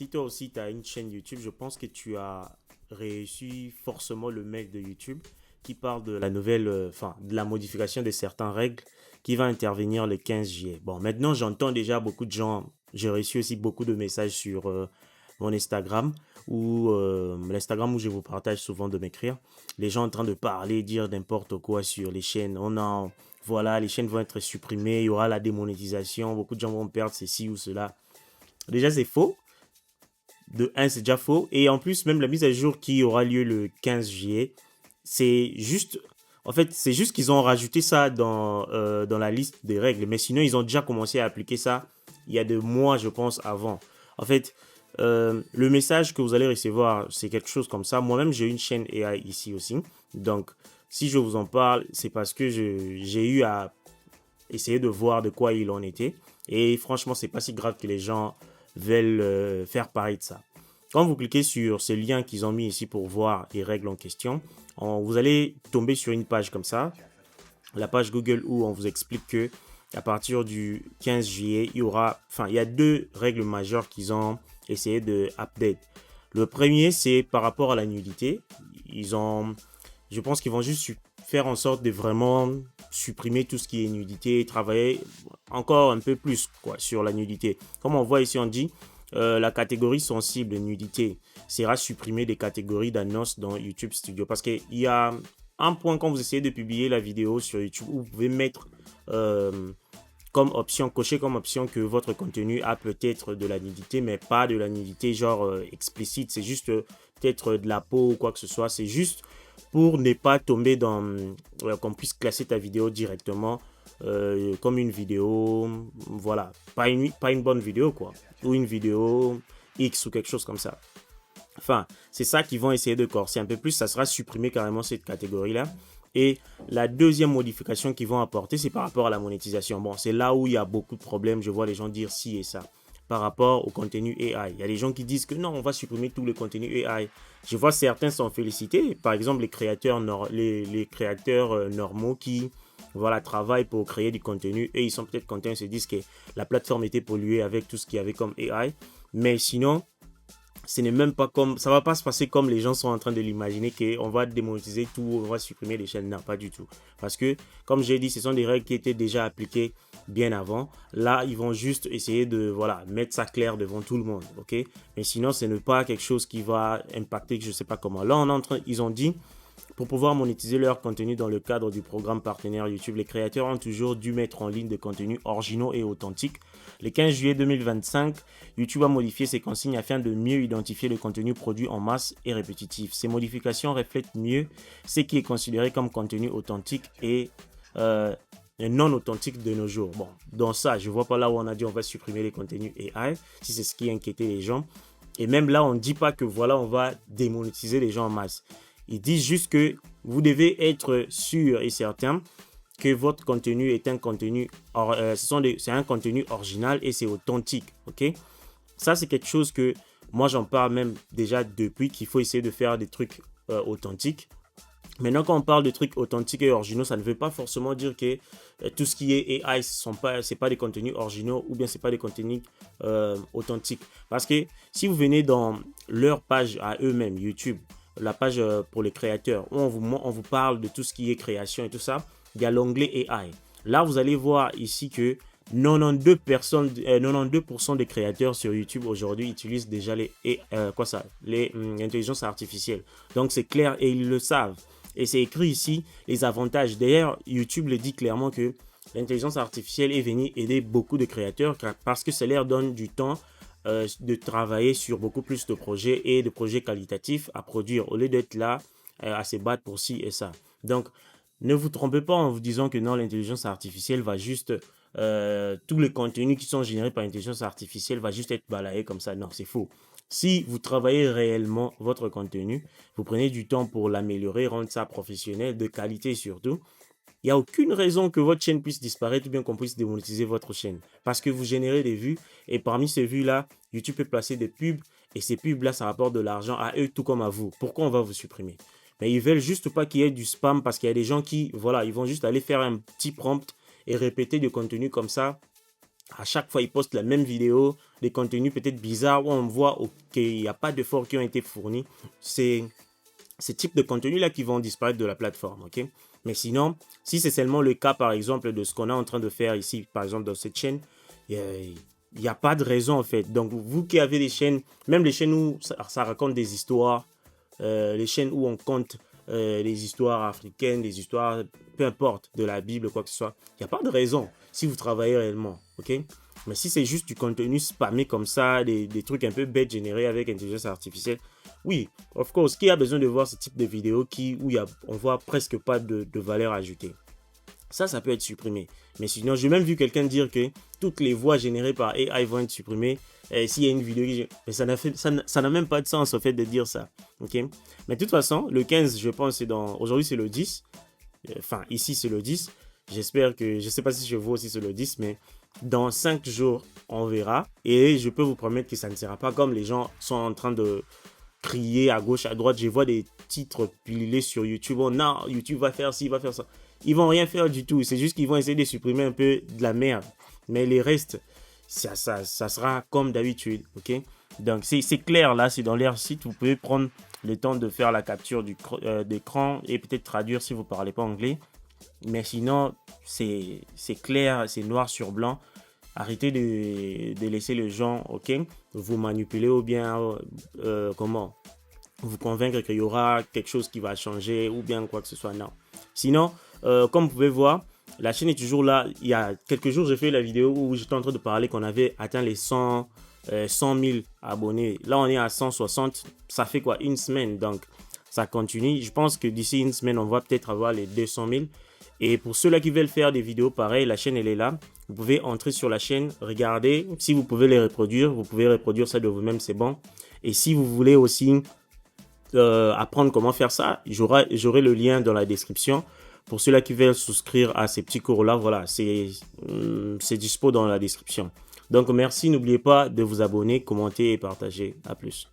Si toi aussi tu as une chaîne YouTube, je pense que tu as réussi forcément le mail de YouTube qui parle de la nouvelle, enfin, de la modification de certaines règles qui va intervenir le 15 juillet. Bon, maintenant j'entends déjà beaucoup de gens, j'ai reçu aussi beaucoup de messages sur mon Instagram ou l'Instagram où je vous partage souvent de m'écrire. Les gens en train de parler, dire n'importe quoi sur les chaînes. Voilà, les chaînes vont être supprimées, il y aura la démonétisation, beaucoup de gens vont perdre ceci ou cela. Déjà, c'est faux. De un, c'est déjà faux. Et en plus, même la mise à jour qui aura lieu le 15 juillet, c'est juste. En fait, c'est juste qu'ils ont rajouté ça dans la liste des règles. Mais sinon, ils ont déjà commencé à appliquer ça il y a 2 mois, je pense, avant. En fait, le message que vous allez recevoir, c'est quelque chose comme ça. Moi-même, j'ai une chaîne AI ici aussi. Donc, si je vous en parle, c'est parce que j'ai eu à essayer de voir de quoi il en était. Et franchement, c'est pas si grave que les gens veulent faire pareil de ça. Quand vous cliquez sur ce lien qu'ils ont mis ici pour voir les règles en question, vous allez tomber sur une page comme ça, la page Google où on vous explique que à partir du 15 juillet, il y a 2 règles majeures qu'ils ont essayé de update. Le premier, c'est par rapport à la nudité. Je pense qu'ils vont juste faire en sorte de vraiment supprimer tout ce qui est nudité et travailler encore un peu plus quoi, sur la nudité. Comme on voit ici, on dit la catégorie sensible nudité sera supprimée des catégories d'annonces dans YouTube Studio. Parce qu'il y a un point quand vous essayez de publier la vidéo sur YouTube où vous pouvez mettre comme option, cocher comme option que votre contenu a peut-être de la nudité, mais pas de la nudité genre explicite. C'est juste peut-être de la peau ou quoi que ce soit. C'est juste pour ne pas tomber dans qu'on puisse classer ta vidéo directement comme une vidéo, voilà, pas une bonne vidéo quoi, ou une vidéo X ou quelque chose comme ça. Enfin, c'est ça qu'ils vont essayer de corser un peu plus, ça sera supprimé carrément cette catégorie-là. Et la deuxième modification qu'ils vont apporter, c'est par rapport à la monétisation. Bon, c'est là où il y a beaucoup de problèmes, je vois les gens dire ci et ça. Par rapport au contenu AI. Il y a des gens qui disent que non, on va supprimer tous les contenus AI. Je vois certains sont félicités. Par exemple, les créateurs normaux qui voilà, travaillent pour créer du contenu et ils sont peut-être contents, ils se disent que la plateforme était polluée avec tout ce qu'il y avait comme AI. Mais sinon, ce n'est même pas comme ça va pas se passer comme les gens sont en train de l'imaginer qu'on va démonétiser tout, on va supprimer les chaînes. Non, pas du tout. Parce que, comme j'ai dit, ce sont des règles qui étaient déjà appliquées bien avant. Là, ils vont juste essayer de voilà, mettre ça clair devant tout le monde. Ok. Mais sinon, ce n'est pas quelque chose qui va impacter, je ne sais pas comment. Là, ils ont dit pour pouvoir monétiser leur contenu dans le cadre du programme partenaire YouTube, les créateurs ont toujours dû mettre en ligne des contenus originaux et authentiques. Le 15 juillet 2025, YouTube a modifié ses consignes afin de mieux identifier le contenu produit en masse et répétitif. Ces modifications reflètent mieux ce qui est considéré comme contenu authentique et non authentique de nos jours. Bon, dans ça, je ne vois pas là où on a dit on va supprimer les contenus AI, si c'est ce qui inquiétait les gens. Et même là, on ne dit pas que voilà, on va démonétiser les gens en masse. Ils disent juste que vous devez être sûr et certain que votre contenu est un contenu, c'est un contenu original et c'est authentique. Ok, ça c'est quelque chose que moi j'en parle même déjà depuis qu'il faut essayer de faire des trucs authentiques. Maintenant, quand on parle de trucs authentiques et originaux, ça ne veut pas forcément dire que tout ce qui est AI, c'est pas des contenus originaux ou bien c'est pas des contenus authentiques. Parce que si vous venez dans leur page à eux-mêmes, YouTube, la page pour les créateurs, où on vous parle de tout ce qui est création et tout ça, il y a l'onglet AI. Là, vous allez voir ici que 92% des créateurs sur YouTube aujourd'hui utilisent déjà les intelligences artificielles. Donc c'est clair et ils le savent. Et c'est écrit ici les avantages. D'ailleurs, YouTube le dit clairement que l'intelligence artificielle est venue aider beaucoup de créateurs parce que ça leur donne du temps de travailler sur beaucoup plus de projets et de projets qualitatifs à produire au lieu d'être là à se battre pour ci et ça. Donc, ne vous trompez pas en vous disant que non, l'intelligence artificielle va juste tous les contenus qui sont générés par l'intelligence artificielle va juste être balayé comme ça. Non, c'est faux. Si vous travaillez réellement votre contenu, vous prenez du temps pour l'améliorer, rendre ça professionnel, de qualité surtout, il n'y a aucune raison que votre chaîne puisse disparaître ou bien qu'on puisse démonétiser votre chaîne. Parce que vous générez des vues et parmi ces vues-là, YouTube peut placer des pubs et ces pubs-là, ça rapporte de l'argent à eux tout comme à vous. Pourquoi on va vous supprimer? Mais ils veulent juste pas qu'il y ait du spam parce qu'il y a des gens qui, voilà, ils vont juste aller faire un petit prompt et répéter du contenu comme ça À chaque fois, ils postent la même vidéo, des contenus peut-être bizarres où on voit qu'il n'y a pas d'efforts qui ont été fournis. C'est ces types de contenus-là qui vont disparaître de la plateforme, ok? Mais sinon, si c'est seulement le cas, par exemple, de ce qu'on est en train de faire ici, par exemple, dans cette chaîne, il n'y a pas de raison, en fait. Donc, vous qui avez des chaînes, même les chaînes où ça raconte des histoires, les chaînes où on compte les histoires africaines, les histoires, peu importe, de la Bible, quoi que ce soit, il n'y a pas de raison si vous travaillez réellement, ok? Mais si c'est juste du contenu spammé comme ça, des trucs un peu bêtes générés avec intelligence artificielle, oui, of course, qui a besoin de voir ce type de vidéo où on voit presque pas de valeur ajoutée. Ça peut être supprimé. Mais sinon, j'ai même vu quelqu'un dire que toutes les voix générées par AI vont être supprimées. S'il y a une vidéo mais ça n'a même pas de sens au fait de dire ça. Ok. Mais de toute façon, le 15, je pense, aujourd'hui c'est le 10. Enfin, ici c'est le 10. J'espère que, je sais pas si je vois aussi c'est le 10, mais dans 5 jours, on verra. Et je peux vous promettre que ça ne sera pas comme les gens sont en train de crier à gauche, à droite. Je vois des titres pilés sur YouTube. Oh non, YouTube va faire ci, va faire ça. Ils vont rien faire du tout. C'est juste qu'ils vont essayer de supprimer un peu de la merde. Mais les restes, ça sera comme d'habitude. Ok? Donc c'est clair là, c'est dans leur site. Vous pouvez prendre le temps de faire la capture d'écran et peut-être traduire si vous ne parlez pas anglais. Mais sinon, c'est clair, c'est noir sur blanc. Arrêtez de laisser les gens, ok, vous manipuler ou bien, comment, vous convaincre qu'il y aura quelque chose qui va changer ou bien quoi que ce soit. Non. Sinon, comme vous pouvez voir, la chaîne est toujours là. Il y a quelques jours, j'ai fait la vidéo où j'étais en train de parler qu'on avait atteint les 100 000 abonnés. Là, on est à 160. Ça fait quoi? Une semaine. Donc, ça continue. Je pense que d'ici une semaine, on va peut-être avoir les 200 000. Et pour ceux-là qui veulent faire des vidéos pareilles, la chaîne, elle est là. Vous pouvez entrer sur la chaîne, regarder. Si vous pouvez les reproduire, vous pouvez reproduire ça de vous-même, c'est bon. Et si vous voulez aussi apprendre comment faire ça, j'aurai le lien dans la description. Pour ceux-là qui veulent souscrire à ces petits cours-là, voilà, c'est dispo dans la description. Donc, merci. N'oubliez pas de vous abonner, commenter et partager. À plus.